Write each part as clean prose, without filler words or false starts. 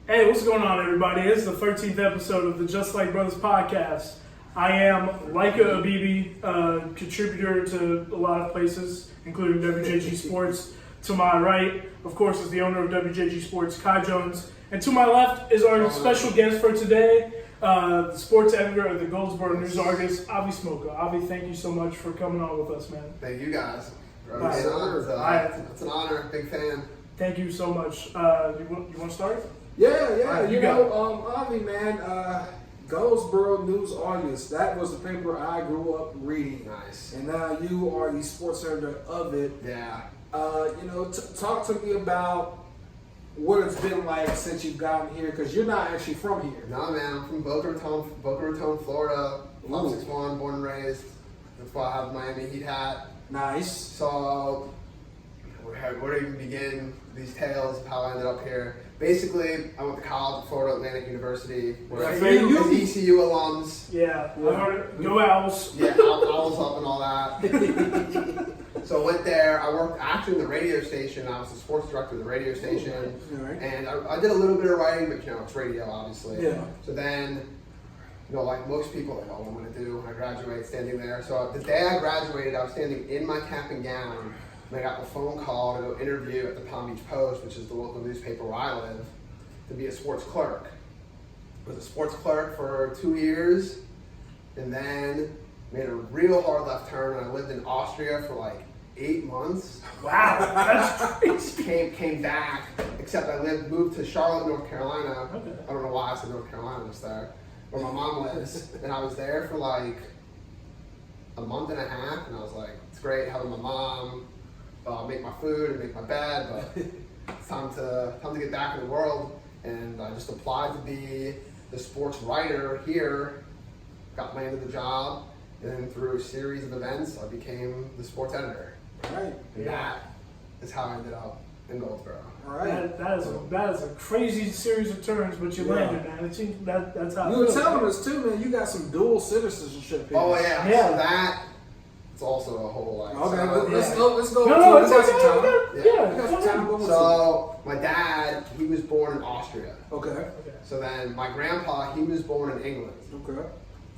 Hey, what's going on, everybody? It's the 13th episode of the Just Like Brothers podcast. I am Laika Abibi, contributor to a lot of places, including WJG Sports. To my right, of course, is the owner of WJG Sports, Kai Jones. And to my left is our special guest for today, the sports editor of the Goldsboro News Argus, Avi Smolka. Avi, thank you so much for coming on with us, man. Thank you guys. It's an honor. Big fan. Thank you so much. You want to start? Yeah. You know, Avi, man, Goldsboro News Argus, that was the paper I grew up reading. Nice. And now you are the sports editor of it. Yeah. Talk to me about what it's been like since you've gotten here, because you're not actually from here. No, man. I'm from Boca Raton, Florida. 5'6", born and raised. That's why I have Miami Heat hat. Nice. So, where to even begin these tales of how I ended up here? Basically, I went to college at Florida Atlantic University. Where I ECU alums. Yeah. I heard it. Go Owls. Yeah, Owls up and all that. So I went there. I worked actually in the radio station. I was the sports director of the radio station. Right. And I did a little bit of writing, but it's radio, obviously. Yeah. So then, like most people, what I'm going to do when I graduate, standing there. So the day I graduated, I was standing in my cap and gown, and I got the phone call to go interview at the Palm Beach Post, which is the local newspaper where I live, to be a sports clerk. I was a sports clerk for 2 years, and then made a real hard left turn, and I lived in Austria for like 8 months. Wow, that's crazy. Came back, except I moved to Charlotte, North Carolina. Okay. I don't know why I said North Carolina was there, where my mom lives. And I was there for like a month and a half, and I was like, it's great having my mom make my food and make my bed, but it's time to get back in the world. And I just applied to be the sports writer here, got landed the job, and then through a series of events, I became the sports editor. Right. And that is how I ended up in Goldsboro. All right. That is a crazy series of turns, but you landed, man. It seems that's how. You were telling us too, man. You got some dual citizenship here. Oh yeah. Yeah. So that it's also a whole like. Okay, so, let's go. No, We got some time. Yeah. We got some time. Go with So my dad, he was born in Austria. it. Okay. So then my grandpa, he was born in England. Okay.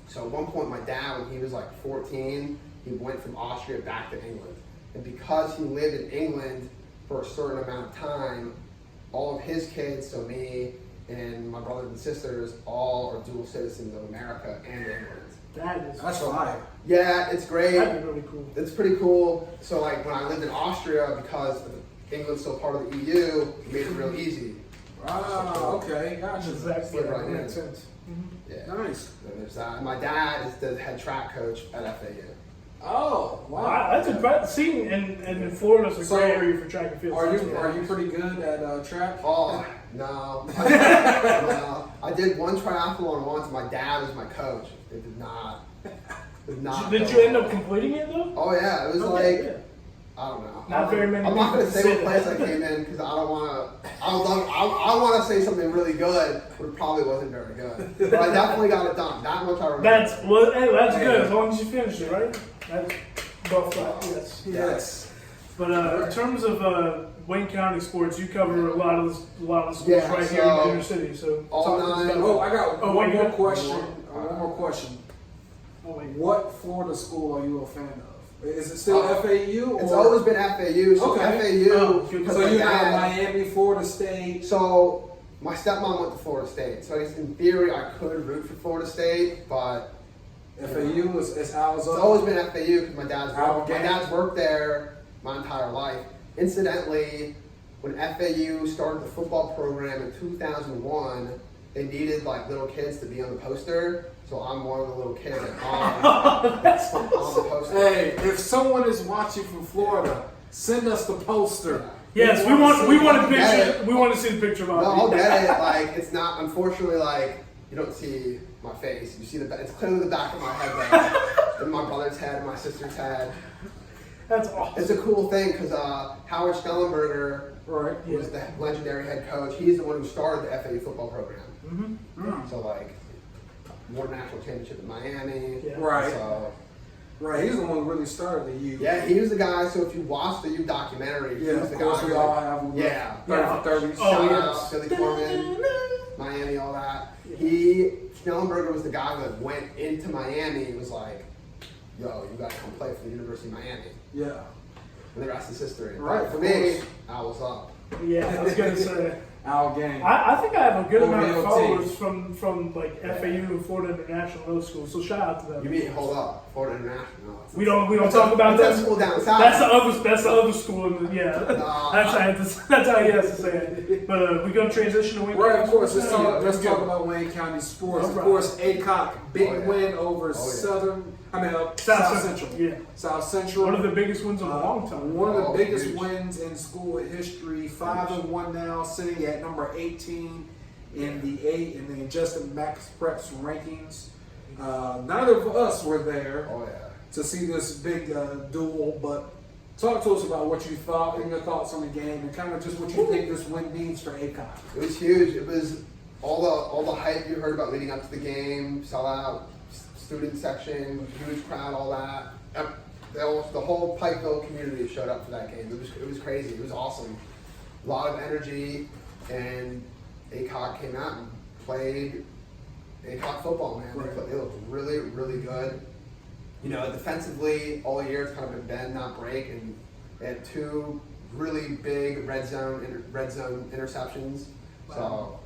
So at one point, my dad, when he was like 14, he went from Austria back to England. And because he lived in England for a certain amount of time, all of his kids, so me and my brothers and sisters, all are dual citizens of America and England. That's fire. Yeah, it's great. That'd be really cool. It's pretty cool. So like when I lived in Austria, because England's still part of the EU, it made it real easy. Ah, okay. Gotcha. Exactly. Right, That yeah. makes sense. Yeah. Nice. So there's that. My dad is the head track coach at FAU. Oh, wow. Wow, that's impressive. Seeing in Florida's a So, great area for track and field. Are you pretty good at track? Oh, no. No. I did one triathlon once. My dad was my coach. It did not. Did you end up completing it though? Oh yeah, it was Okay, like yeah. I don't know. Not very many I'm not going to people say say what place that. I came in because I don't want to. I want to say something really good, but it probably wasn't very good. But I definitely got it done. That much I remember. That's good as long as you finish it, right? That's both right. Yes. But in terms of Wayne County sports, you cover a lot of the schools right here in the inner city. So all nine. Oh, I got one more question. One One more question. Oh, wait. What Florida school are you a fan of? Is it still FAU? It's always been FAU. So Okay. FAU. So you got Miami, Florida State. So my stepmom went to Florida State. So I guess in theory I could root for Florida State, but FAU is ours. it's always been FAU because my Our dad's worked there my entire life. Incidentally, when FAU started the football program in 2001, they needed like little kids to be on the poster. So I'm one of the little kids on the poster. Hey, if someone is watching from Florida, send us the poster. Yes, we want a picture. Yeah. We want to see the picture of No, Avi. I'll get it. Like it's not. Unfortunately, like you don't see my face. You see it's clearly the back of my head there, and my brother's head, and my sister's head. That's awesome. It's a cool thing because Howard Stellenberger, Right. who was the legendary head coach, he's the one who started the FAU football program. Mm. So like, won national championship in Miami. Yeah. Right. So Right. He's the one who really started the U. yeah, he was the guy. So if you watch the U documentary, he Yeah, was of the course guy. we all have. Yeah. 30 for 30. Oh, Shout yes. out Billy Corman. Miami, all that. Schnellenberger was the guy that went into Miami and was like, yo, you got to come play for the University of Miami. Yeah. And the rest is history. Right, But for me, I was up. Yeah, I was gonna say. Our game. I think I have a good amount of OVOT. followers from like FAU and Florida International those schools. So shout out to them. You mean, hold up, Florida International. We don't talk about that that. school down south. That's the other school. That's how he has to say it. But we're gonna transition to Wayne Right, County of course. sports Let's now? talk, about Wayne County sports. All Of right. course, ACOC, big Oh, yeah. win over South Central. Yeah, South Central. one of the biggest wins in a long time. One of the Oh, biggest huge. wins in school history. 5-1 now, sitting at number 18 in the adjusted max preps rankings. None of us were there Oh, yeah. to see this big duel, but talk to us about what you thought and your thoughts on the game, and kind of just what you think this win means for ACOC. It was huge. It was all the hype you heard about leading up to the game, sellout, student section, huge crowd, all that. The whole Pikeville community showed up for that game. It was crazy. It was awesome. A lot of energy, and ACOC came out and played ACOC football, man. Right. They looked really, really good. You know, defensively, all year it's kind of been bend, not break, and they had two really big red zone interceptions. So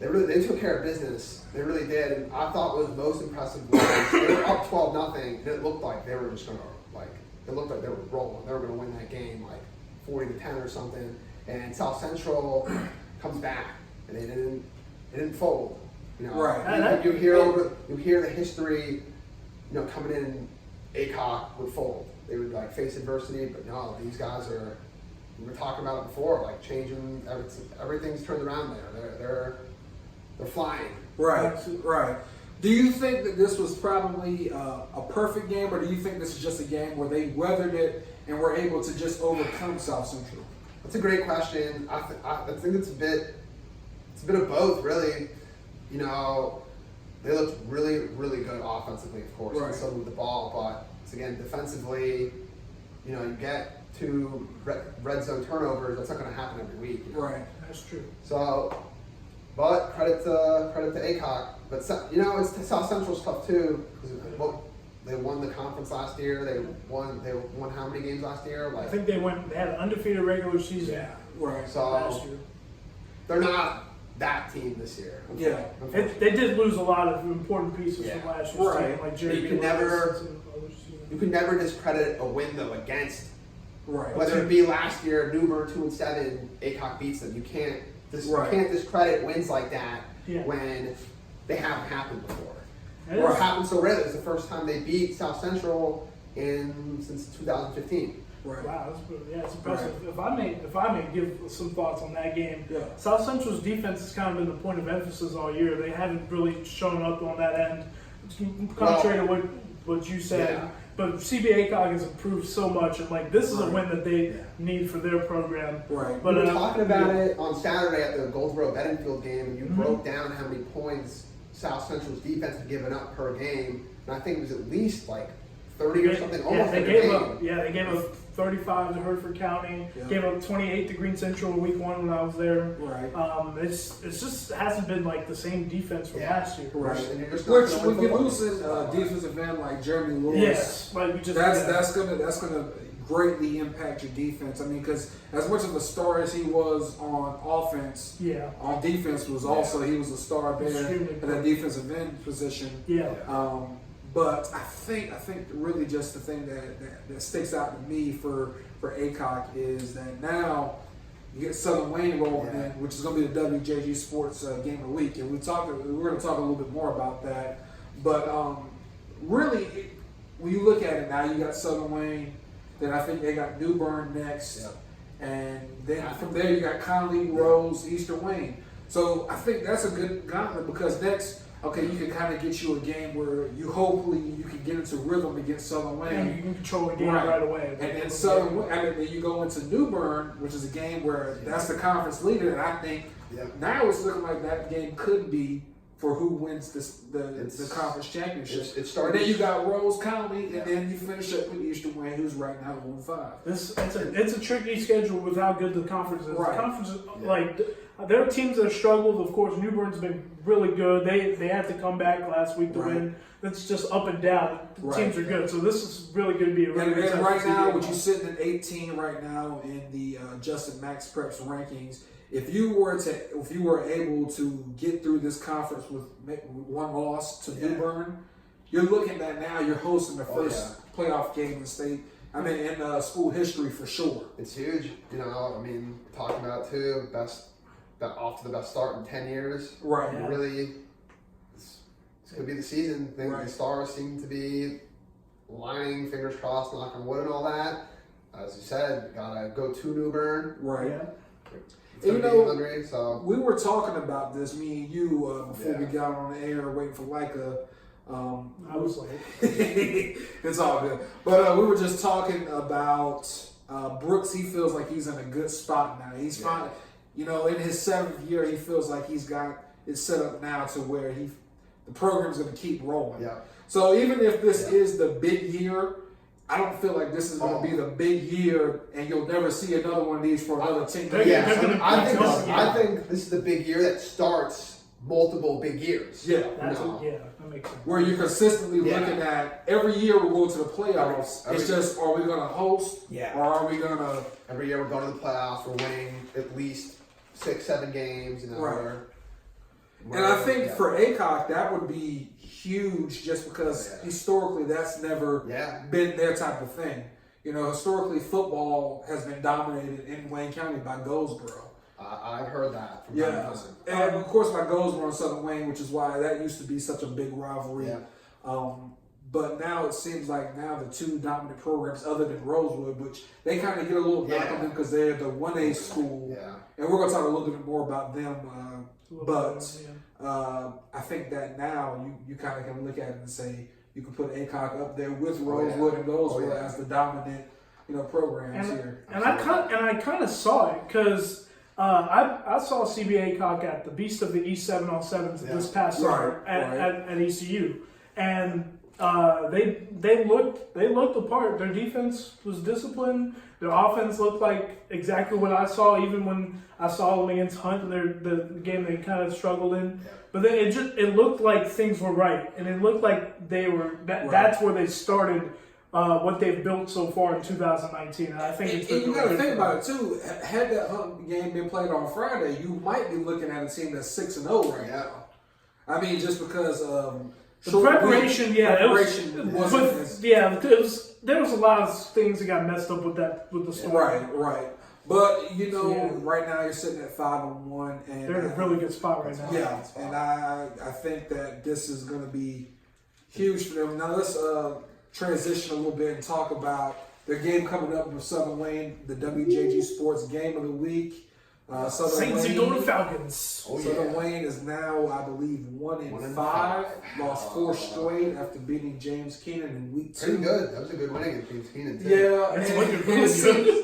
they took care of business. They really did. And I thought what was most impressive was they were up 12-0, and it looked like they were just gonna it looked like they were rolling. They were gonna win that game like 40-10 or something. And South Central comes back, and they didn't fold. You know, Right. You hear the history. You know, coming in, ACOC would fold. They would like face adversity, but no, these guys are. We were talking about it before, like changing. Everything's turned around there. They're flying. Right. Do you think that this was probably a perfect game, or do you think this is just a game where they weathered it and were able to just overcome South Central? That's a great question. I think it's a bit of both, really. You know, they looked really, really good offensively, of course, and so with the ball. But again, defensively, you know, you get two red zone turnovers. That's not going to happen every week. You know? Right. That's true. So, but credit to ACOC. But you know, it's South Central's tough too. They won the conference last year. They won how many games last year? I think they had an undefeated regular season. Yeah. Right. So Last year. they're not that team this year. Yeah. They did lose a lot of important pieces from last year's Right. team, like Jerry. You can never discredit a win though against. Right. Whether it be last year, Newburgh 2-7, ACOC beats them. You can't discredit wins like that when they haven't happened before. It happened so rarely. It's the first time they beat South Central since 2015. Right. Wow, it's impressive. Right. If I may give some thoughts on that game, South Central's defense has kind of been the point of emphasis all year. They haven't really shown up on that end, contrary to what you said. Yeah. But CB ACOG has improved so much, and like this is a win that they need for their program. Right. But we were talking about it on Saturday at the Goldsboro Bedingfield game, and you broke down how many points South Central's defense had given up per game, and I think it was at least like 30 or something. Almost they every gave game. up. Yeah, they gave up 35 to Hertford County. Yeah. Gave up 28 to Green Central in week 1 when I was there. Right. It's just hasn't been like the same defense from last year. Right. And you're just not Which gonna when win you're football. losing defensive end like Jeremy Lewis, Yes, like we just that's gonna greatly impact your defense. I mean, because as much of a star as he was on offense, on defense was also he was a star there at that defensive end position. Yeah. But I think really just the thing that sticks out to me for ACOC is that now you get Southern Wayne rolling in, which is going to be the WJG Sports Game of the Week, and we're going to talk a little bit more about that. But really, when you look at it now, you got Southern Wayne. Then I think they got New Bern next, and then from there you got Conley, Rose, Eastern Wayne. So I think that's a good gauntlet because next. Okay, you can kind of get you a game where hopefully you can get into rhythm against Southern Wayne. And you can control the game right away. And then then you go into New Bern, which is a game where that's the conference leader, and I think now it's looking like that game could be for who wins the conference championship. And then you got Rose County, and then you finish up with Eastern Wayne, who's right now 1-5. It's a tricky schedule with how good the conference is. Right. The conference is like There are teams that have struggled. Of course, New Bern's been really good. They had to come back last week to win. That's just up and down. The teams are good. So this is really going to be a really good And right now, with you sitting at 18 right now in the Justin Max Preps rankings, if you were able to get through this conference with one loss to New Bern, you're looking at now you're hosting the first playoff game in the state. I mean, in school history for sure. It's huge. You know, I mean, talking about too, off to the best start in 10 years. Right. Yeah. Really, it's going to be the season. The stars seem to be lining, fingers crossed, knock on wood and all that. As you said, got to go to New Bern. Right. Yeah. You know, hungry, so. we were talking about this, me and you, before we got on the air waiting for Leica. I was like, it's all good. But we were just talking about Brooks. He feels like he's in a good spot now. He's fine. You know, in his 7th year, he feels like he's got it set up now to where the program's going to keep rolling. Yeah. So even if this is the big year, I don't feel like this is going to be the big year, and you'll never see another one of these for another 10 years. Yeah, I think this is the big year that starts multiple big years. Yeah. that makes sense. Where you're consistently looking at every year we go to the playoffs. Every- It's just, are we going to host? Yeah. Or are we going to? Every year we're going to the playoffs. We're winning at least 6-7 games. You know, Right. And I think for ACOG that would be huge, just because historically that's never been their type of thing. You know, historically football has been dominated in Wayne County by Goldsboro. I've heard that from time to time. And of course by Goldsboro and Southern Wayne, which is why that used to be such a big rivalry. Yeah. But now it seems like now the two dominant programs, other than Rosewood, which they kind of get a little back on them because they're the 1A school. Yeah. And we're going to talk a little bit more about them. I think that now you kind of can look at it and say you can put ACOG up there with Rosewood and Goldsboro as the dominant, programs here. And I kind of saw it because I saw CBA ACOG at the Beast of the East 7on7s this past summer at ECU, and they looked the part. Their defense was disciplined. Their offense looked like exactly what I saw, even when I saw them against Hunt in the game they kind of struggled in. Yeah. But then it looked like things were right, and it looked like they were. That's where they started what they've built so far in 2019. And I think it's. And you got to think about it too. Had that Hunt game been played on Friday, you might be looking at a team that's 6-0 right now. I mean, just because. The preparation, there was a lot of things that got messed up with the storm. Right. But right now you're sitting at 5-1, and they're in a really good spot right now. Yeah, and I think that this is going to be huge for them. Now let's transition a little bit and talk about their game coming up with Southern Wayne, the WJG Sports Game of the Week. Saints and Golden Falcons. Southern Wayne is now, I believe, 1-5. Lost 4 straight after beating James Keenan in week 2. Pretty good. That was a good win against James Keenan too. Yeah, and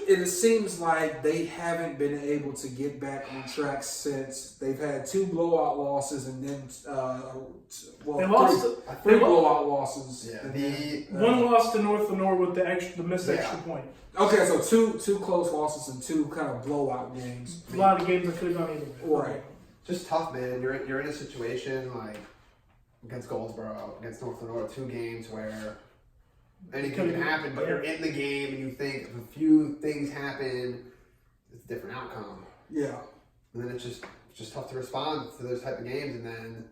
it seems like they haven't been able to get back on track since they've had 2 blowout losses and then three blowout losses. Yeah. One loss to North Lenore with the missed extra point. Okay, so two close losses and 2 kind of blowout games. A lot of games that could have gone either way. Right. Just tough, man. You're in a situation like against Goldsboro, against North Lenore, 2 games where anything can happen, but you're in the game and you think if a few things happen, it's a different outcome. Yeah. And then it's just tough to respond to those type of games. And then,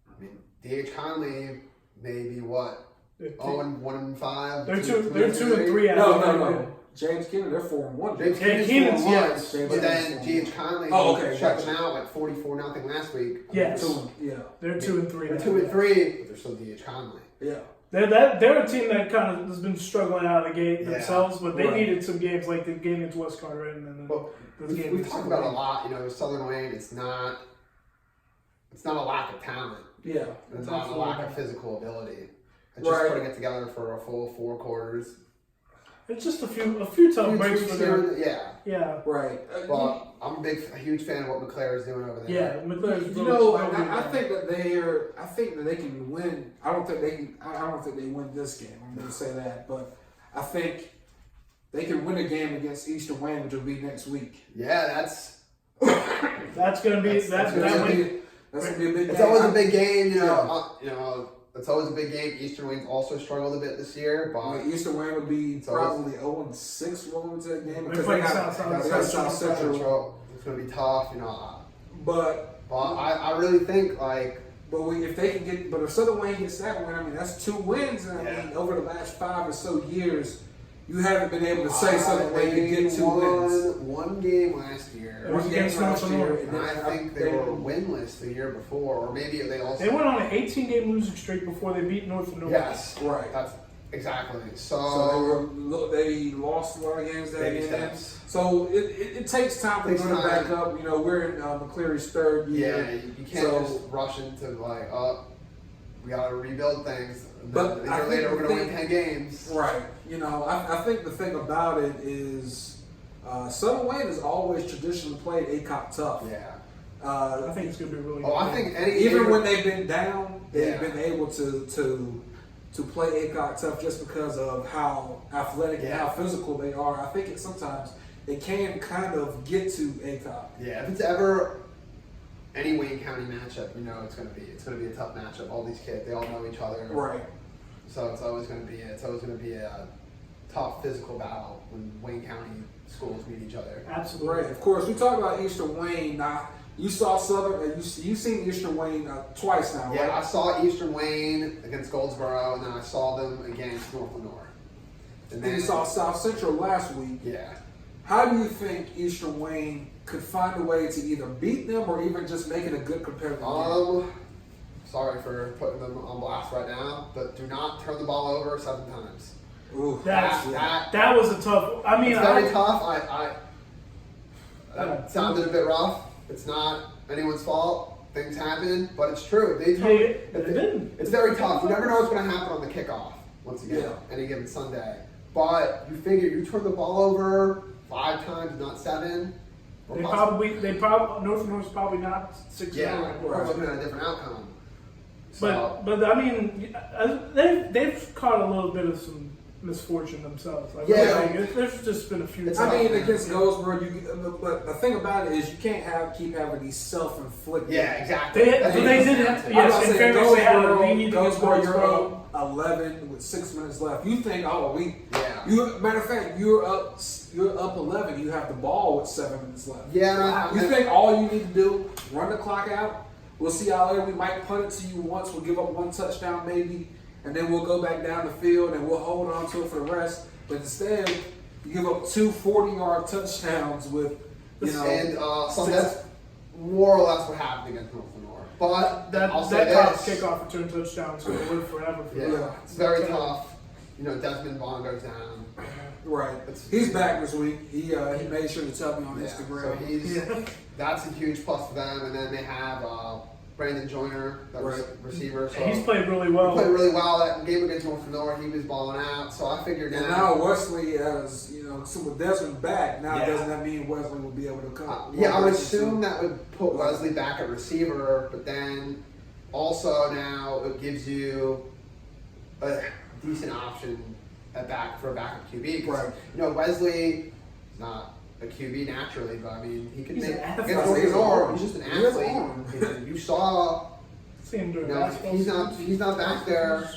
I mean, D.H. Conley maybe what? 1-5. They're 2-3. No. James Keenan, they're 4-1. James Keenan's 4-1. But then G.H. Conley shut them out like 44-0 last week. Yes. They're They're 2-3. 2-3, but they're still D.H. Conley. Yeah. They're a team that kind of has been struggling out of the gate themselves, but they needed some games like the game against West Carteret and then we've talked about a lot. Southern Wayne. It's not a lack of talent. Yeah. It's not a lack of physical ability. It's just putting it together for a full 4 quarters. It's just a few tough breaks for them. Yeah. Right. Well, I'm a huge fan of what McClare is doing over there. Yeah, McClare's I think that they can win. I don't think they win this game. I'm going to say that, but I think they can win a game against Eastern Wayne, which will be next week. Yeah, that's That's gonna be That's gonna be a big game. It's always a big game, you know. It's always a big game. Eastern Wayne's also struggled a bit this year, but Eastern Wayne would be probably 0-6 rolling into that game because playing they got South Central. It's gonna be tough, you know. But I really think like. If they can get, but if Southern Wayne gets that win, I mean that's 2 wins, and I mean over the last 5 or so years, you haven't been able to say Southern Wayne can get 2 wins. One game last year. One game last year, And I think they were winless the year before, or maybe they also. They went on an 18-game losing streak before they beat North and North. Yes, right. That's exactly. So they lost a lot of games that year. So it takes time to run it back up. You know, we're in McCleary's 3rd year. Yeah, you can't just rush into like, we gotta rebuild things. But a year later, we're gonna win 10 games. Right. You know, I think the thing about it is Southern Wayne has always traditionally played ACOP tough. Yeah. I think it's gonna be really good. I think even when they've been down, they've been able to play ACOP tough just because of how athletic and how physical they are. I think sometimes it can kind of get to ACOP. Yeah, if it's ever any Wayne County matchup, you know it's gonna be a tough matchup. All these kids, they all know each other. Right. So it's always gonna be a tough physical battle when Wayne County schools meet each other. Absolutely. Right. Of course, we talk about Eastern Wayne. Now, you saw Southern. You've seen Eastern Wayne twice now, right? Yeah, I saw Eastern Wayne against Goldsboro, and then I saw them against North Lenore. And then you saw South Central last week. Yeah. How do you think Eastern Wayne could find a way to either beat them or even just make it a good competitive game? Sorry for putting them on blast right now, but do not turn the ball over 7 times. Ooh, that was a tough. I mean, it's very tough. That sounded a bit rough. It's not anyone's fault. Things happen, but it's true. It's very tough. You never know what's going to happen on the kickoff. Once again, any given Sunday. But you figure you turn the ball over 5 times, not 7. They probably North and North's probably not 6-0. Yeah, we're looking at a different outcome. So. But I mean, they've caught a little bit of some misfortune themselves. Like, there's just been a few. I mean, against Goldsboro, but the thing about it is you can't keep having these self-inflicted. Yeah, exactly. They did have. Yes, in fairness, they had a lead against Goldsboro. You're Goldsboro. up 11 with 6 minutes left. You think, matter of fact, you're up 11. You have the ball with 7 minutes left. Yeah. You think all you need to do, run the clock out. We'll see how later. We might punt it to you once. We'll give up 1 touchdown maybe, and then we'll go back down the field and we'll hold on to it for the rest. But instead, you give up 2 40-yard touchdowns with, so that's more or less what happened against North Lenore. But that kickoff return touchdown is going to live forever. It's very tough. You know, Desmond Vaughn goes down. Right. He's back this week. He made sure to tell me on Instagram. So that's a huge plus for them. And then they have Brandon Joyner, receiver. So he's played really well. He played really well. That game against North Lenore, he was balling out. So I figured now Wesley, as with Desmond back, doesn't that mean Wesley will be able to come? I would assume that would put Wesley back at receiver, but then also now it gives you a decent option for a backup QB. Right. Wesley is not a QB naturally, but I mean he can he's make. He's just an athlete. You saw. He's not back there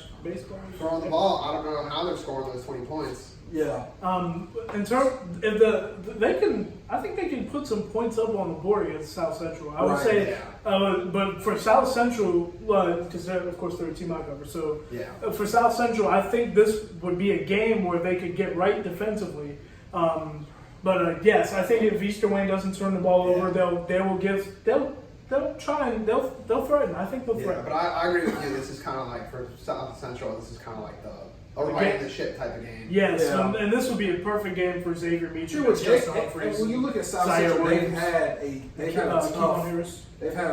throwing the ball. I don't know how they're scoring those 20 points. Yeah. In terms, I think they can put some points up on the board against South Central. I would say, but for South Central, because of course they're a team I cover, so for South Central, I think this would be a game where they could get right defensively. But yes, I think if Eastern Wayne doesn't turn the ball over, they'll try and they'll threaten. I think they'll threaten. But I agree with you. This is kind of like for South Central. This is kind of like a right the ship type of game. Yes, and this would be a perfect game for Xavier Meacham. When you look at South Central, they've had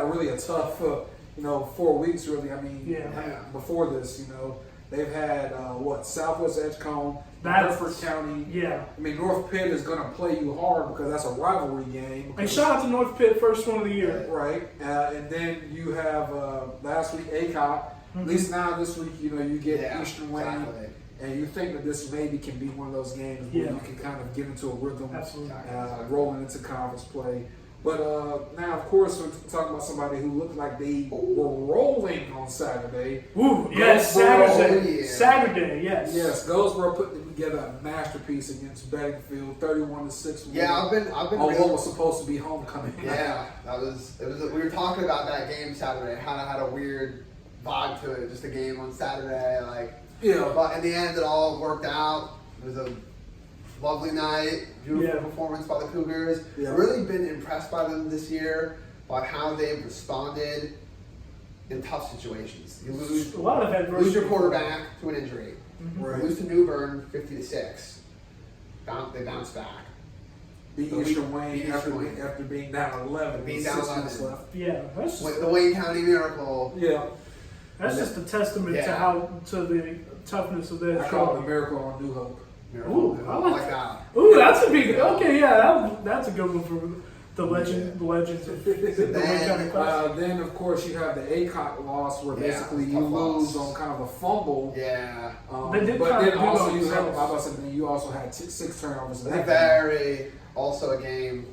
a really tough 4 weeks really. I mean, before this, they've had Southwest Edgecombe, Bedford County. Yeah, I mean North Pitt is going to play you hard because that's a rivalry game. And shout out to North Pitt, first one of the year. Right, and then you have last week ACOP. Mm-hmm. At least now this week, you get Eastern Wayne. Exactly. And you think that this maybe can be one of those games where you can kind of get into a rhythm, rolling into conference play. But now, of course, we're talking about somebody who looked like they were rolling on Saturday. Ooh, yes, Saturday. Saturday, yes. Yes, Goldsboro put together a masterpiece against Bedingfield, 31-6. Yeah, I've been on really, what was supposed to be homecoming. Yeah, it was. We were talking about that game Saturday. It had a weird vibe to it. Just a game on Saturday, Yeah. But in the end, it all worked out. It was a lovely night, beautiful performance by the Cougars. Yeah. Really been impressed by them this year, by how they've responded in tough situations. You lose A lot of adversity. lose your quarterback to an injury. Right. You lose to Newbern 50-6. They bounce back. Beat So Eastern Wayne beat Eastern Wayne. after being down 11. Being with down 6 minutes 11. left. Yeah, that's With just, the Wayne County Miracle. Yeah. that's just a testament to Yeah. the toughness of their I call it show. the miracle on New Hope. Miracle. Ooh, I like that. Ooh, that's a big. Okay, yeah, that's a good one for the legend. The legends of the Wayne County Classic. Then, of course, you have the ACOT loss where Yeah, basically tough you loss. lose on kind of a fumble. Yeah. They did But kind then of do also those you have, themselves. I was about to say, you also had 6 turnovers in that game. Very, also a game,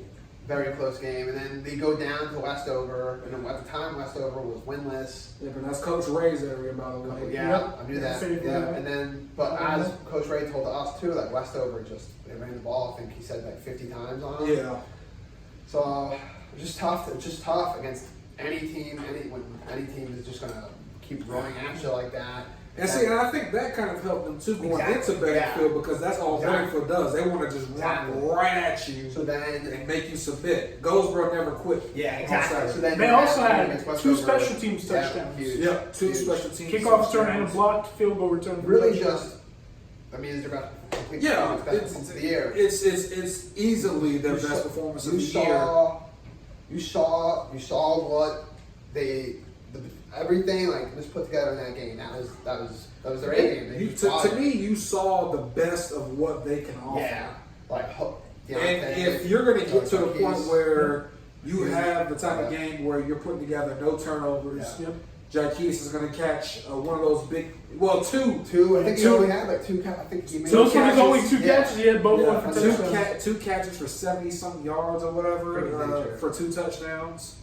very close game. And then they go down to Westover. And at the time, Westover was winless. Yeah, but that's Coach Ray's area, by the way. Yeah, Yep. I knew that. Same, Yeah, yeah. and then, but as Coach Ray told us too, like Westover they ran the ball. I think he said like 50 times on them. Yeah. So it's just tough. It's just tough against any team. When any team is just gonna keep running at you like that. And see, and I think that kind of helped them too going Exactly. into Bedingfield because that's all Exactly. Bedingfield does. They want to just Exactly. run right at you So then, and make you submit. Goldsboro never quit. yeah, on exactly. Saturday. So then They you also have had against 2 Westover. special teams Yeah, touchdowns. huge. Yep, 2 Huge. special teams. Kickoff return and a touchdowns. blocked field goal return. for Really, touchdown. just I mean, it's about complete Yeah, performance of the year. It's easily their best performance of the year. You saw what everything like was put together in that game. That was their A game. They just brought To it. me, you saw the best of what they can offer. Yeah, like And if you're going to get to the point He's- where you Yeah. have the type of game where you're putting together no turnovers, Yeah. Yep. Jaquez is going to catch one of those big, two. two, I think he Two- only had like 2. I think he made Those were his only 2 Yeah. catches. He had both Yeah, one for touchdowns. two catches for 70-something yards or whatever Pretty major. for 2 touchdowns.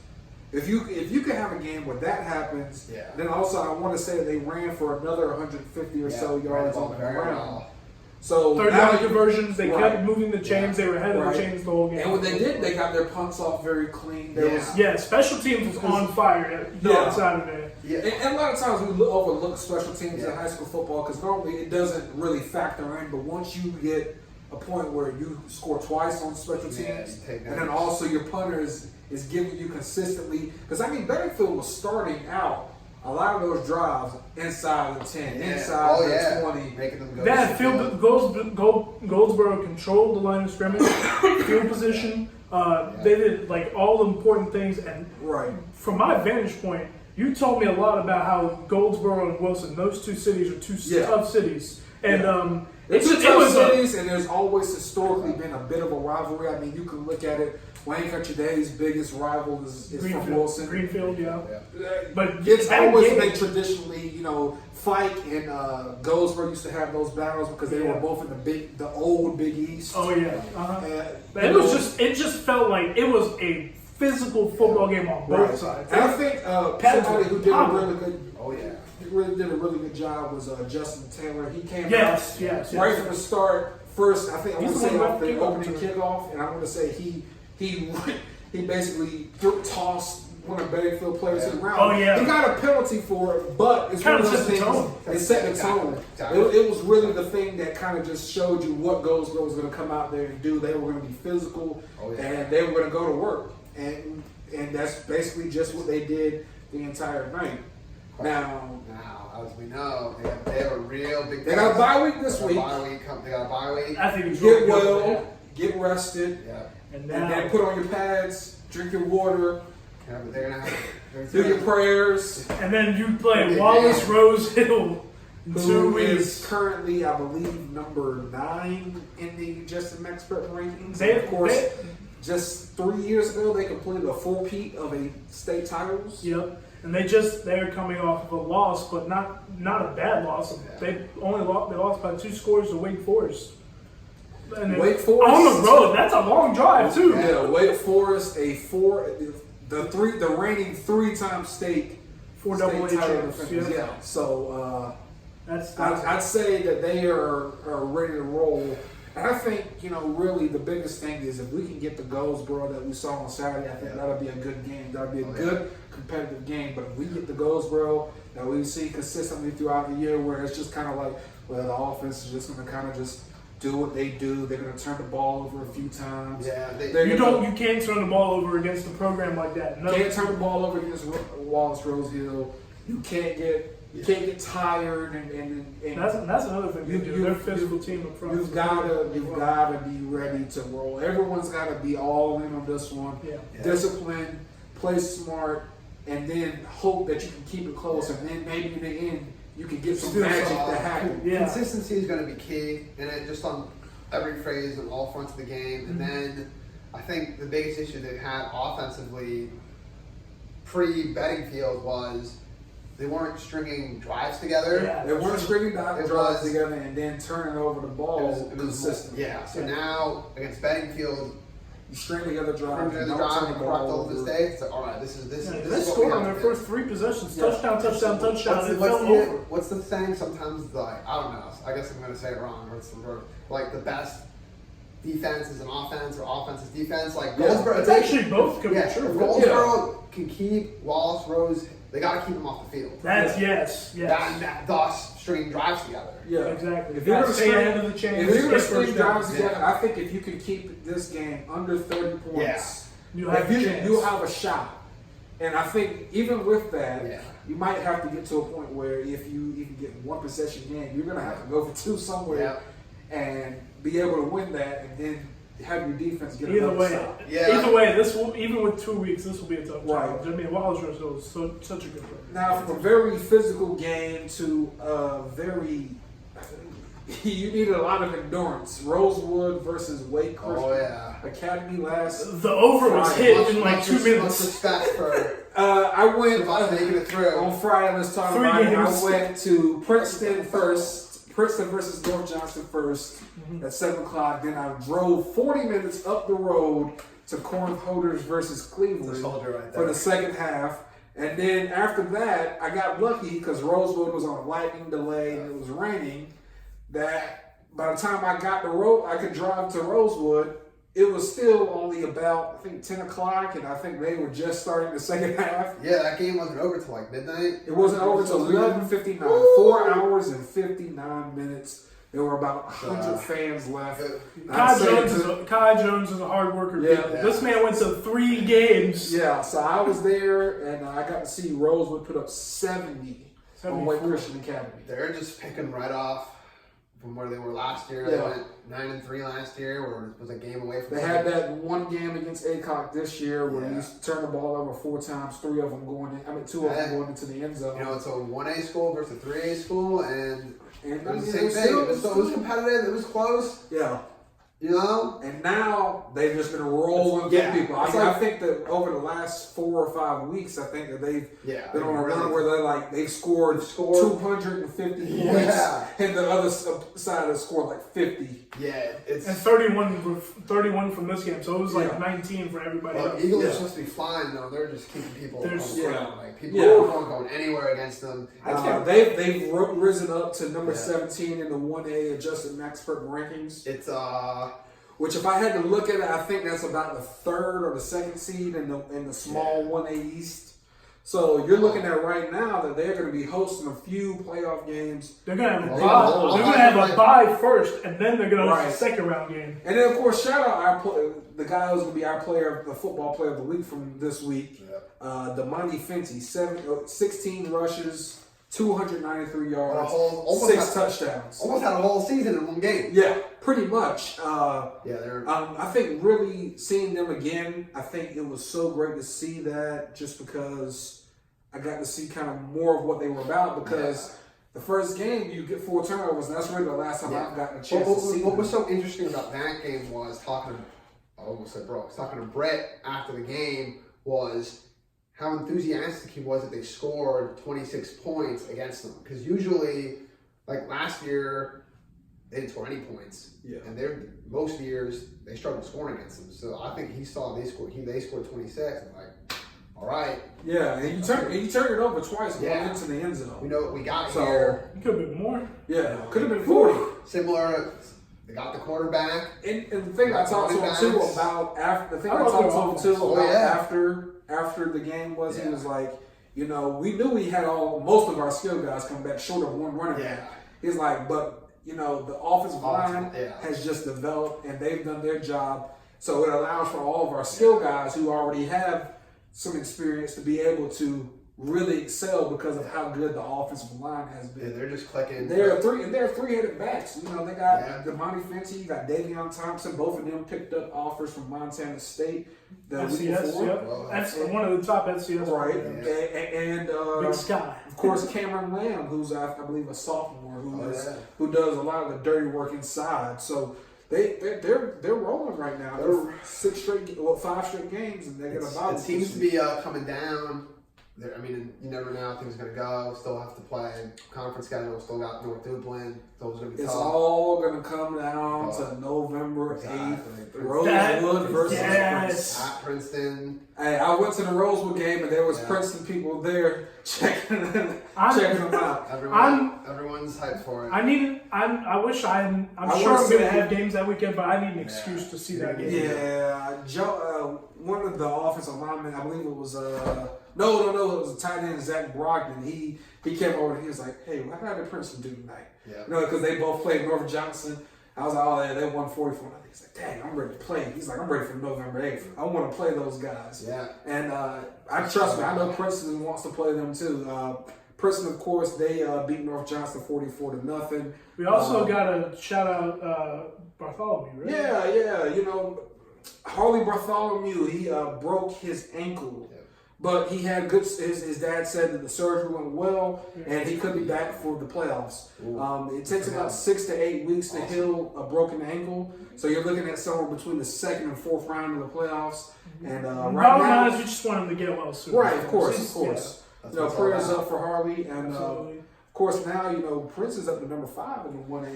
If you can have a game where that happens, Yeah. then also I want to say they ran for another 150 or so yards on the ground. So Third now down you- conversions, they Right. kept moving the chains. They were ahead of Right. the chains the whole game. And what they did, they got their punts off very clean. There Yeah. was Yeah, special teams was on fire Yeah. on Saturday. Yeah. And a lot of times we overlook special teams in Yeah. high school football because normally it doesn't really factor in. But once you get a point where you score twice on special teams, Yeah, you take that. and then also your punter is giving you consistently, because I mean Bedingfield was starting out a lot of those drives inside the 10, inside Oh, the yeah. 20. Making them go. That Goldsboro controlled the line of scrimmage, field position. They did like all the important things, and Right. from my vantage point, you told me a lot about how Goldsboro and Wilson, those 2 cities, are 2 Yeah. tough cities, and It's it tough was cities, and there's always historically been a bit of a rivalry. I mean, you can look at it. Wayne Country Day's biggest rival is from Wilson. Greenfield, yeah. But It's that always game- been traditionally, Fike and Goldsboro used to have those battles because they were both in the old Big East. Oh yeah. Uh-huh. And, But it just felt like it was a physical football game on both right. sides. And I think somebody who did a really good, Oh yeah. really did a really good job was Justin Taylor. He came Yes, out yes, right yes. from the start. First, I think I He's want to the say one off who the kicked off opening the- kickoff, and I want to say he basically tossed one of Bedingfield players to the ground. Oh, yeah. He got a penalty for it, but it's Kind one of of those set the things. tone. It set the tone. Exactly. It was really the thing that kind of just showed you what Goldsboro was going to come out there and do. They were going to be physical, Oh, yeah. and they were going to go to work, and that's basically just what they did the entire night. Now, As we know, they have a real big. they got a bye week this They week. got a bye week. I think it's Get really good for well, that. get rested, Yeah. And and then now put on your pads, drink your water, Yeah, but they're gonna have. do your prayers. and then you play Okay, Wallace yeah. Rose Hill in 2 Who weeks. is currently, I believe, number 9 in the Justin Expert rankings. They- And of course, they- just 3 years ago, they completed a 4-peat of a state titles. Yep. And they're coming off of a loss, but not a bad loss. Yeah. They lost by 2 scores to Wake Forest. And Wake Forest on the road. That's a long drive too. Yeah, Wake Forest, the reigning 3-time state 4 double A title champs. defenders. Yeah. So that's I'd say that they are ready to roll. And I think, really the biggest thing is if we can get the Goldsboro that we saw on Saturday, I think that'll be a good game. That'll be a good competitive game. But if we get the Goldsboro that we see consistently throughout the year, where it's just kind of like, well, the offense is just going to kind of just do what they do. They're going to turn the ball over a few times. Yeah, you can't turn the ball over against a program like that. No. Can't turn the ball over against Wallace Rosehill. You can't get tired and that's another thing they do. They're a physical team up front. You've gotta be ready to roll. Everyone's gotta be all in on this one. Yeah. Discipline, play smart, and then hope that you can keep it close. And then maybe in the end you can get some magic to happen. Yeah. Consistency is going to be key, and it just on every phase on all fronts of the game. And then I think the biggest issue they've had offensively pre-Bedingfield was they weren't stringing drives together. Yeah, they weren't stringing drives together and then turning over the ball consistently. Yeah. So now against Bedingfield, you string together drives, and correct all the mistakes. All right, this is they scored on their first 3 possessions. Touchdown. What's the thing? Sometimes I don't know. I guess I'm going to say it wrong. Like the best defense is an offense, or offense is defense. Like Goldsboro, it's actually both can be true. If Goldsboro can keep Wallace Rose, they got to keep him off the field. That's yes. Thus stringing drives together. Yeah, exactly. If you're going to stay ahead of the chain, if you're going to string drives together, I think if you can keep this game under 30 points, you'll have a shot. And I think even with that, you might have to get to a point where if you even get one possession game, you're going to have to go for 2 somewhere and be able to win that, and then have your defense get Either way, this will, even with 2 weeks, this will be a tough challenge. I mean, Wallace Rosehill is such a good player. Now, from a very physical game to a very, you need a lot of endurance. Rosewood versus Wake Christian Academy last. The over was hit in like 2 minutes. Much respect for. I went making it through on Friday. Let's talk about it. I went to Princeton first. Princeton versus North Johnston first at 7 o'clock. Then I drove 40 minutes up the road to Cornholders versus Cleveland for the second half. And then after that, I got lucky because Rosewood was on a lightning delay and it was raining. That by the time I got the road, I could drive to Rosewood. It was still only about, I think, 10 o'clock, and I think they were just starting the second half. Yeah, that game wasn't over till like midnight. It wasn't over till 11:59. 4 hours and 59 minutes. There were about 100 fans left. Kai Jones is a hard worker. Yeah. This man went to 3 games. Yeah, so I was there, and I got to see Rosewood put up 70 on Wake Christian Academy. They're just picking right off from where they were last year. They went 9-3 last year, where it was a game away from. They had that one game against Aycock this year where you turned the ball over 4 times, 2 of them going into the end zone. It's a 1A school versus a 3A school, and it was the same thing. It was competitive. It was close. Yeah. And now they've just been rolling through people. I think that over the last 4 or 5 weeks, I think that they've been on a run where they've scored 250 points, and the other side has scored like 50. Yeah, and 31 from this game, so it was like 19 for everybody else. Eagles are supposed to be flying though. They're just keeping people on the ground. Like people aren't going anywhere against them. They've risen up to number 17 in the 1A adjusted max per rankings. It's which if I had to look at it, I think that's about the 3rd or the 2nd seed in the small 1A East. So you're looking at right now that they're going to be hosting a few playoff games. They're going to have a bye first, and then they're going to host the second round game. And then of course, shout out the guy who's going to be our the football player of the week from this week, Damani Fenty, 16 rushes. 293 yards, 6 touchdowns. Almost had a whole season in one game. Yeah, pretty much. I think really seeing them again, I think it was so great to see that just because I got to see kind of more of what they were about because the first game you get 4 turnovers and that's really the last time I've gotten a chance to see What was so interesting about that game was talking to Brett after the game was how enthusiastic he was that they scored 26 points against them. Because usually, like last year, they didn't score any points. Yeah. And most years they struggled scoring against them. So I think he saw they scored 26. I'm like, all right. Yeah, and you turned it over twice going Yeah. into the end zone. We know what we got So- here. It could have been more. Yeah, could have been 40. Similar. They got the quarterback. And the thing I talked to him too about after after the game was he was like, you know, we knew we had most of our skill guys come back short of one running back. He's like, but you know, the offensive line has just developed and they've done their job. So it allows for all of our skill guys who already have some experience to be able to really excel because of how good the offensive line has been. Yeah, they're just clicking. They're three-headed backs. You know, they got Damani Fenty, you got Davion Thompson. Both of them picked up offers from Montana State the week FCS, before. yep. That's one of the top FCS. Right. Yeah. And Big Sky. of course, Cameron Lamb, who's I believe a sophomore, who does a lot of the dirty work inside. So they're rolling right now. They're 5 straight games, and they got a bye. It seems to be coming down. I mean, you never know how things are going to go. Still have to play conference schedule. Still got North Dublin. It's always going to be tough. It's all going to come down to November 8th. Rosewood versus Princeton. At Princeton. Hey, I went to the Rosewood game and there was Princeton people there checking them out. Everyone's hyped for it. I'm sure I'm going to have games that weekend, but I need an excuse to see that game. Yeah, Joe. One of the offensive linemen, I believe it was no, it was a tight end, Zach Brogdon. He came over and he was like, "Hey, how did Princeton do tonight?" Yeah. You know, because they both played North Johnson. I was like, "Oh yeah, they won 44." He's like, "Dang, I'm ready to play." He's like, "I'm ready for November 8th. I want to play those guys." Yeah. And I trust me. I know Princeton wants to play them too. Princeton, of course, they beat North Johnson 44-0. We also got to shout out Bartholomew, right? Yeah. You know, Harley Bartholomew, he broke his ankle. Yeah. But he had good. His dad said that the surgery went well, and he could be back for the playoffs. It takes about 6 to 8 weeks to heal a broken ankle, so you're looking at somewhere between the 2nd and 4th round of the playoffs. And right now, you just want him to get well soon. Right, of course. Yeah. You know, prayers up for Harley, and of course now you know Prince is up to number 5 in the 1A.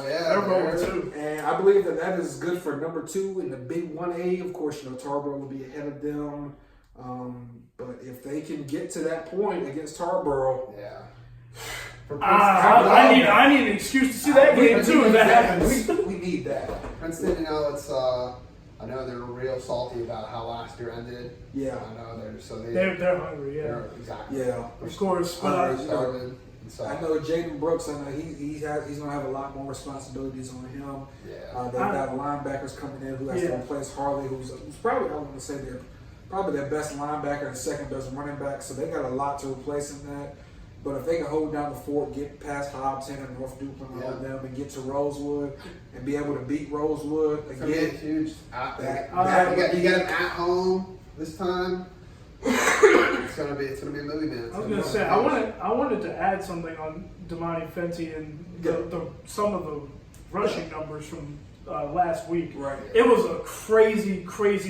They're rolling too. And I believe that is good for number 2 in the big 1A. Of course, you know Tarboro will be ahead of them. But if they can get to that point against Tarboro, I need an excuse to see that game too. If that happens, we need that. Princeton, you know, it's I know they're real salty about how last year ended. Yeah, I know they're hungry. Yeah, exactly. Yeah, of course. But I know Jaden Brooks. I know he's gonna have a lot more responsibilities on him. Yeah, they've got linebackers coming in who has to replace Harley, who's probably I want to say they're probably their best linebacker and second best running back. So they got a lot to replace in that. But if they can hold down the fort, get past Hobson and North Duplin and all of them, and get to Rosewood and be able to beat Rosewood again, huge. You got them at home this time. It's gonna be a movie, man. I was gonna say I wanted to add something on Damani Fenty and some of the rushing numbers from last week. Right. It was a crazy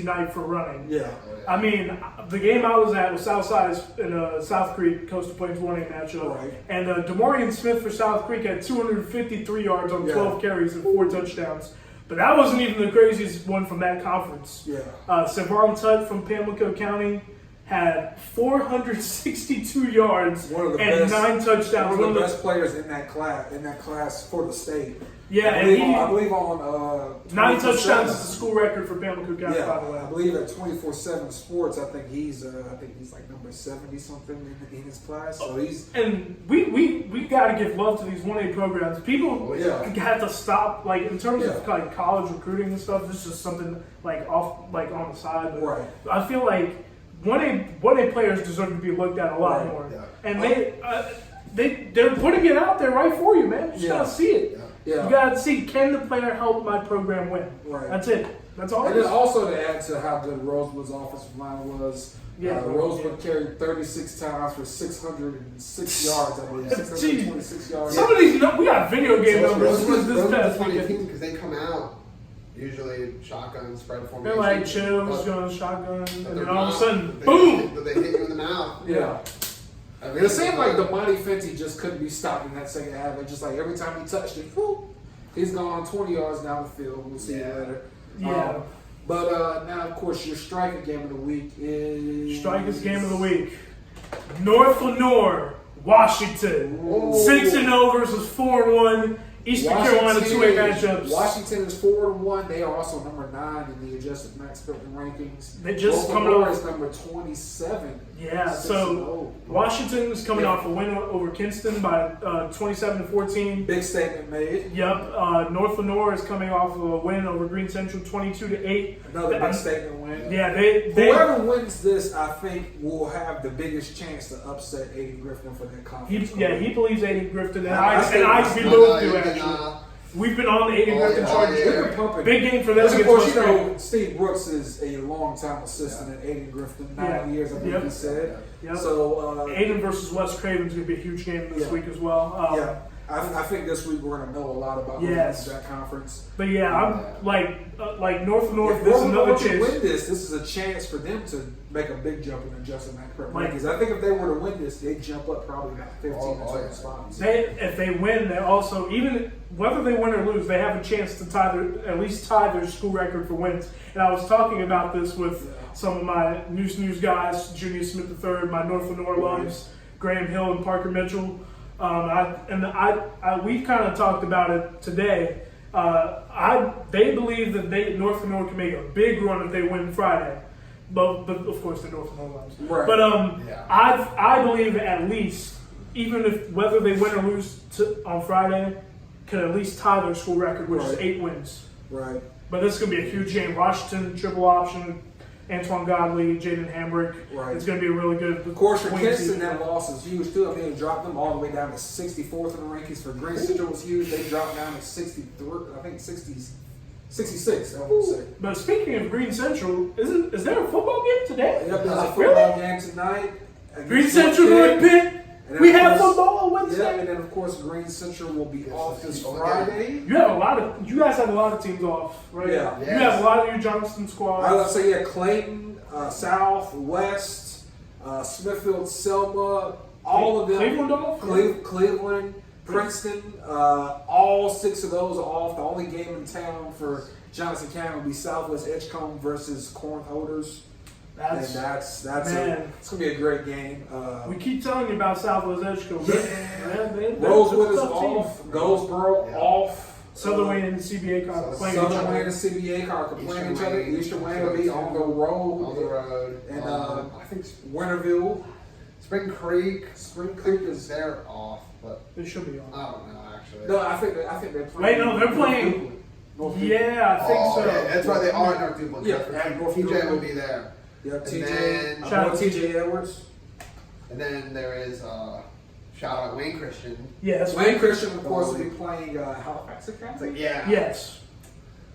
night for running. Yeah. I mean, the game I was at was Southside in South Creek Coastal Plains 1A matchup. Right. And Demorian Smith for South Creek had 253 yards on 12 carries and 4 touchdowns. But that wasn't even the craziest one from that conference. Yeah. Savon Tutt from Pamlico County had 462 yards and 9 touchdowns. One of the best players in that class for the state. Yeah, I believe on 9 touchdowns is the school record for Pamlico County. Yeah, by the way. I believe at 24/7 Sports, I think he's like number 70 something in his class. So we got to give love to these 1A programs. People have to stop in terms of like college recruiting and stuff. This is something on the side. But right. I feel like 1A players deserve to be looked at a lot more, and they're putting it out there right for you, man. You just gotta see it. Yeah. You gotta see, can the player help my program win? Right. That's it. That's all. And then also to add to how good Rosewood's offensive line was, Rosewood carried 36 times for 606 yards. I believe 626 yards. Some of these, we got video game numbers. This past weekend because they come out usually shotgun spread formation. They're like chills, going shotgun, and then all of a sudden, boom! But they hit you in the mouth. Yeah. It seemed like Damani Fenty just couldn't be stopped in that second half. It's just like every time he touched it, whoop. He's gone 20 yards down the field. We'll see you later. Yeah. But now, of course, your striker game of the week is... Strikers game of the week. North Lenore, Washington. 6-0 versus 4-1. Eastern Carolina 2A matchups. Washington is 4-1. They are also number 9 in the adjusted max building rankings. They just coming Lenore off is number 27. Yeah, so 6-0. Washington is coming off a win over Kinston by 27-14. Big statement made. Yep. North Lenore is coming off of a win over Green Central 22-8. Another big statement win. Yeah, they Whoever wins this, I think, will have the biggest chance to upset Aiden Griffin for that conference. he believes Aiden Grifton, and I I do both do actually. We've been on the Aiden Grifton charge. Big game for them. Of course, you know, Steve Brooks is a long-time assistant at Aiden Griffin, 9 years, I think he said. Yep. So Aiden versus Wes Craven is going to be a huge game this week as well. I think this week we're going to know a lot about that conference. But I'm like North North. If This is another chance. win this is a chance for them to make a big jump in adjusting that rankings. I think if they were to win this, they'd jump up probably about 15 or 20 spots. If they win, they also, even whether they win or lose, they have a chance to at least tie their school record for wins. And I was talking about this with some of my news guys, Junior Smith III, my North Lenore alums, Graham Hill and Parker Mitchell. We kind of talked about it today. They believe that North Lenore can make a big run if they win Friday, but of course the North Lenore ones. Right. But I believe that at least, even if whether they win or lose on Friday, can at least tie their school record, which is 8 wins. Right. But this is going to be a huge game. Washington triple option. Antoine Godley, Jaden Hambrick. Right. It's going to be a really good. Of course, for Kinston, that loss is huge too. I mean, they dropped them all the way down to 64th in the rankings. For Green Central was huge. They dropped down to 63, I think 66. I would say. But speaking of Green Central, is there a football game today? Yep, there's a football game tonight. Green Central North Pitt. We have football on Wednesday. Yeah, and then of course Green Central will be off this Friday. You guys have a lot of teams off, right? Yeah. You have a lot of your Johnston squads. I would say Clayton, South, West, Smithfield, Selma, all of them. Cleveland off? Cleveland, Princeton, all 6 of those are off. The only game in town for Johnson County will be Southwest Edgecombe versus Corinth Odors. It's gonna be a great game. We keep telling you about Southwest Edgecombe. Rosewood is off. Goldsboro off. Southern Wayne and CBA are playing each Southern other. Wayne and CBA are playing each other. Eastern Wayne will be on the road. On the road. And I think Winterville. Spring Creek is they're off, but They should be on. I don't know actually. No, I think they're playing. Wait, no, they're playing. Yeah, I think so. Yeah, that's right. They are in North Duplin. Yeah, and North TJ Duplin. will be there. Yep, And TJ. Shout out TJ Edwards. And then there is shout out Wayne Christian. Yes. Wayne Christian, of course, will be playing Halifax It's Academy. like Yes.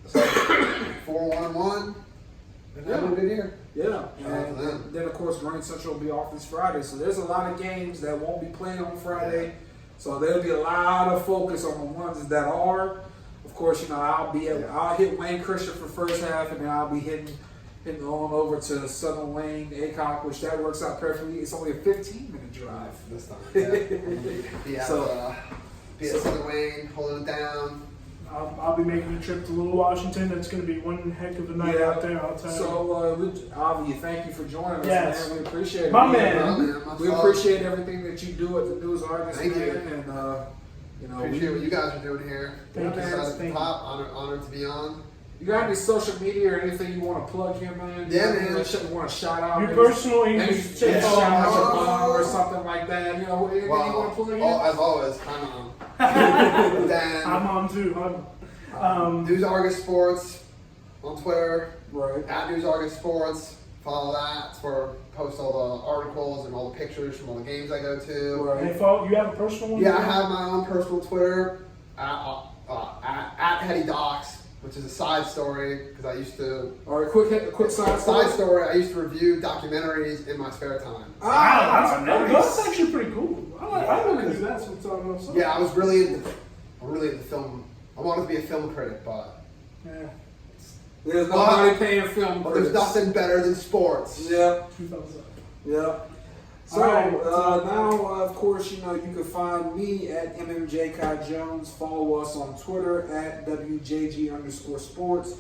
So 4-1-1. And having a good year. Yeah, Shout out to and them. then of course Green Central will be off this Friday. So there's a lot of games that won't be played on Friday. So there'll be a lot of focus on the ones that are. Of course, I'll hit Wayne Christian for first half, and then I'll be hitting on over to Southern Wayne, ACOC, which that works out perfectly. It's only a 15-minute drive. This time. Yeah. Be at Southern Wayne, holding it down. I'll be making a trip to Little Washington. It's going to be one heck of a night out there, I'll tell you. So, Avi, thank you for joining us, Yes. man. We appreciate it. My man. We appreciate everything that you do at the News Argus, Thank you. man. And, Appreciate what you guys are doing here. Thank you. Decided to Thank pop. Honored to be on. You got any social media or anything you want to plug here, man? Yeah, man. You want to shout out? Your personal Maybe English shout TikTok. out your mom or something like that. Anything you want to plug here? As always, I'm then I'm on too. News Argus Sports on Twitter. Right. At News Argus Sports. Follow that. It's where I post all the articles and all the pictures from all the games I go to. Right. You have a personal one? Yeah, I have my own personal Twitter at Hetty Docs, which is a side story because I used to. All right, quick side story. I used to review documentaries in my spare time. Wow, nice. that's actually pretty cool. I want to do that sometimes. Yeah, I was really into film. I wanted to be a film critic, but Yeah. There's nobody paying film. But there's nothing better than sports. Yep. 2007. Yep. So All right. now, of course, you can find me at MMJ Kai Jones. Follow us on Twitter at WJG_sports.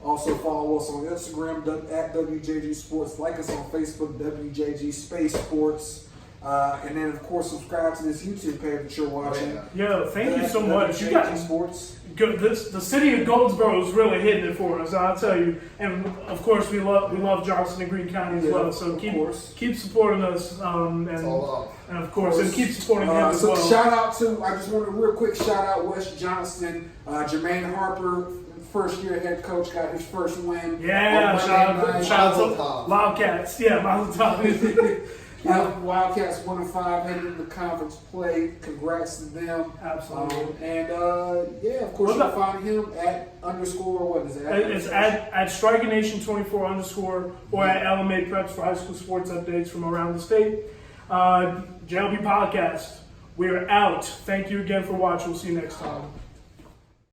Also follow us on Instagram at WJG Sports. Like us on Facebook, WJG Space Sports. And then, of course, subscribe to this YouTube page that you're watching. Yo, thank you so much. You WJG got Sports. good. The city of Goldsboro is really hitting it for us. I'll tell you. And of course, we love Johnson and Greene County as well. So keep supporting us. It's all And of course, and keep supporting him as so well. shout out to, I just want to real quick shout out Wes Johnston, Jermaine Harper, first year head coach, got his first win. Yeah, shout out Mazel to tov. Wildcats. Yeah, Mazel tov. Wildcats 1-5 heading into conference play. Congrats to them. Absolutely. Of course, you can find him at what is it? It's at Striker Nation 24 _ or at LMA Preps for high school sports updates from around the state. JLB Podcast. We're out. Thank you again for watching. We'll see you next time.